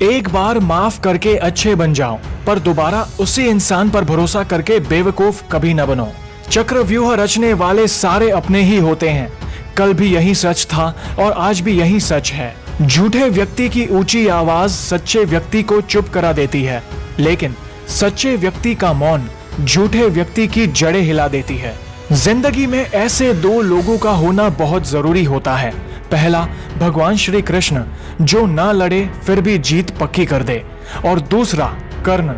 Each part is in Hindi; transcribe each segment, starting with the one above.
एक बार माफ करके अच्छे बन जाओ, पर दोबारा उसी इंसान पर भरोसा करके बेवकूफ कभी न बनो। चक्रव्यूह रचने वाले सारे अपने ही होते हैं। कल भी यही सच था और आज भी यही सच है। झूठे व्यक्ति की ऊंची आवाज सच्चे व्यक्ति को चुप करा देती है, लेकिन सच्चे व्यक्ति का मौन झूठे व्यक्ति की जड़ें हिला देती है। जिंदगी में ऐसे दो लोगों का होना बहुत जरूरी होता है। पहला, भगवान श्री कृष्ण जो ना लड़े फिर भी जीत पक्की कर दे, और दूसरा कर्ण,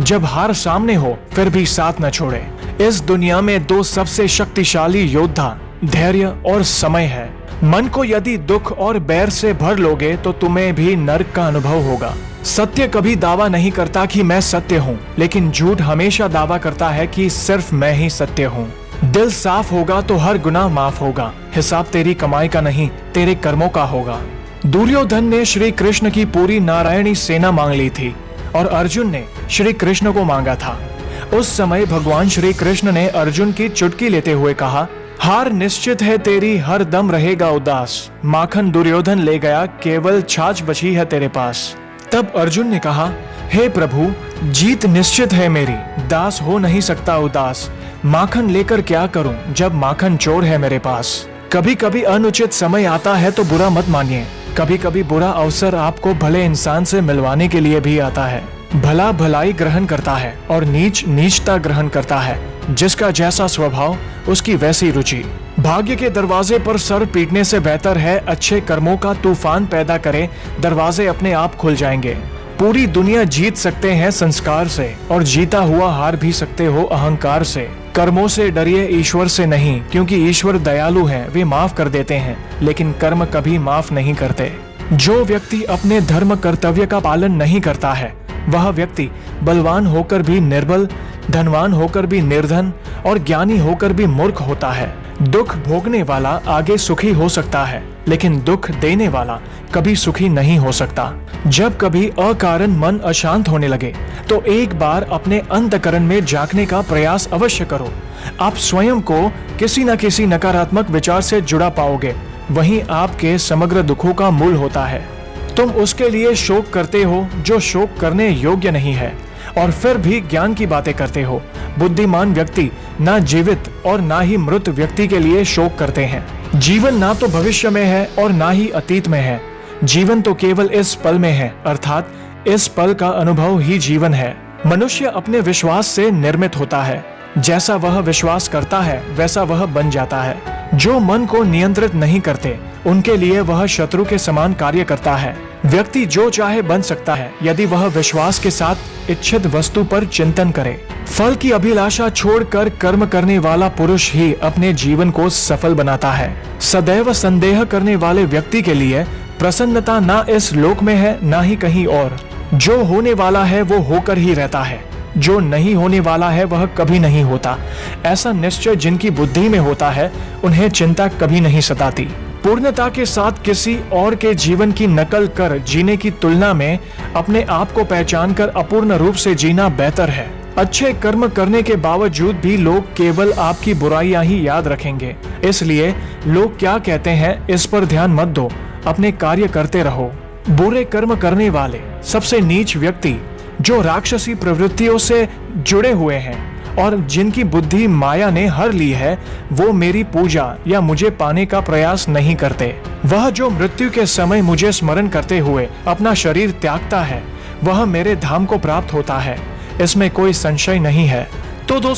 जब हार सामने हो फिर भी साथ न छोड़े। इस दुनिया में दो सबसे शक्तिशाली योद्धा धैर्य और समय है। मन को यदि दुख और बैर से भर लोगे तो तुम्हें भी नर्क का अनुभव होगा। सत्य कभी दावा नहीं करता कि मैं सत्य हूँ, लेकिन झूठ हमेशा दावा करता है कि सिर्फ मैं ही सत्य हूँ। दिल साफ होगा तो हर गुनाह माफ होगा। हिसाब तेरी कमाई का नहीं, तेरे कर्मों का होगा। दुर्योधन ने श्री कृष्ण की पूरी नारायणी सेना मांग ली थी और अर्जुन ने श्री कृष्ण को मांगा था। उस समय भगवान श्री कृष्ण ने अर्जुन की चुटकी लेते हुए कहा, हार निश्चित है तेरी, हर दम रहेगा उदास। माखन दुर्योधन ले गया, केवल छाछ बची है तेरे पास। तब अर्जुन ने कहा, हे प्रभु, जीत निश्चित है मेरी, दास हो नहीं सकता उदास। माखन लेकर क्या करूं जब माखन चोर है मेरे पास। कभी कभी अनुचित समय आता है तो बुरा मत मानिए। कभी कभी बुरा अवसर आपको भले इंसान से मिलवाने के लिए भी आता है। भला भलाई ग्रहण करता है और नीच नीचता ग्रहण करता है। जिसका जैसा स्वभाव उसकी वैसी रुचि। भाग्य के दरवाजे पर सर पीटने से बेहतर है अच्छे कर्मों का तूफान पैदा करे, दरवाजे अपने आप खुल जाएंगे। पूरी दुनिया जीत सकते हैं संस्कार से, और जीता हुआ हार भी सकते हो अहंकार से। कर्मों से डरिए, ईश्वर से नहीं, क्योंकि ईश्वर दयालु हैं, वे माफ कर देते हैं, लेकिन कर्म कभी माफ नहीं करते। जो व्यक्ति अपने धर्म कर्तव्य का पालन नहीं करता है, वह व्यक्ति बलवान होकर भी निर्बल, धनवान होकर भी निर्धन और ज्ञानी होकर भी मूर्ख होता है। दुख भोगने वाला आगे सुखी हो सकता है, लेकिन दुख देने वाला कभी सुखी नहीं हो सकता। जब कभी अकारण मन अशांत होने लगे तो एक बार अपने अंतःकरण में झांकने का प्रयास अवश्य करो। आप स्वयं को किसी न किसी नकारात्मक विचार से जुड़ा पाओगे, वहीं आपके समग्र दुखों का मूल होता है। तुम उसके लिए शोक करते हो जो शोक करने योग्य नहीं है, और फिर भी ज्ञान की बातें करते हो। बुद्धिमान व्यक्ति ना जीवित और ना ही मृत व्यक्ति के लिए शोक करते हैं। जीवन ना तो भविष्य में है और ना ही अतीत में है। जीवन तो केवल इस पल में है, अर्थात इस पल का अनुभव ही जीवन है। मनुष्य अपने विश्वास से निर्मित होता है। जैसा वह विश्वास करता है वैसा वह बन जाता है। जो मन को नियंत्रित नहीं करते उनके लिए वह शत्रु के समान कार्य करता है। व्यक्ति जो चाहे बन सकता है यदि वह विश्वास के साथ इच्छित वस्तु पर चिंतन करे। फल की अभिलाषा छोड़कर कर्म करने वाला पुरुष ही अपने जीवन को सफल बनाता है। सदैव संदेह करने वाले व्यक्ति के लिए प्रसन्नता ना इस लोक में है ना ही कहीं और। जो होने वाला है वो होकर ही रहता है, जो नहीं होने वाला है वह कभी नहीं होता। ऐसा निश्चय जिनकी बुद्धि में होता है उन्हें चिंता कभी नहीं सताती। पूर्णता के साथ किसी और के जीवन की नकल कर जीने की तुलना में अपने आप को पहचान कर अपूर्ण रूप से जीना बेहतर है। अच्छे कर्म करने के बावजूद भी लोग केवल आपकी बुराइयां ही याद रखेंगे। इसलिए लोग क्या कहते हैं इस पर ध्यान मत दो, अपने कार्य करते रहो। बुरे कर्म करने वाले सबसे नीच व्यक्ति जो राक्षसी प्रवृत्तियों से जुड़े हुए हैं और जिनकी बुद्धि माया ने हर ली है, वो मेरी पूजा या मुझे पाने का प्रयास नहीं करते। वह जो मृत्यु के समय मुझे स्मरण करते हुए अपना शरीर त्यागता है, वह मेरे धाम को प्राप्त होता है। इसमें कोई संशय नहीं है। तो दोस्तों,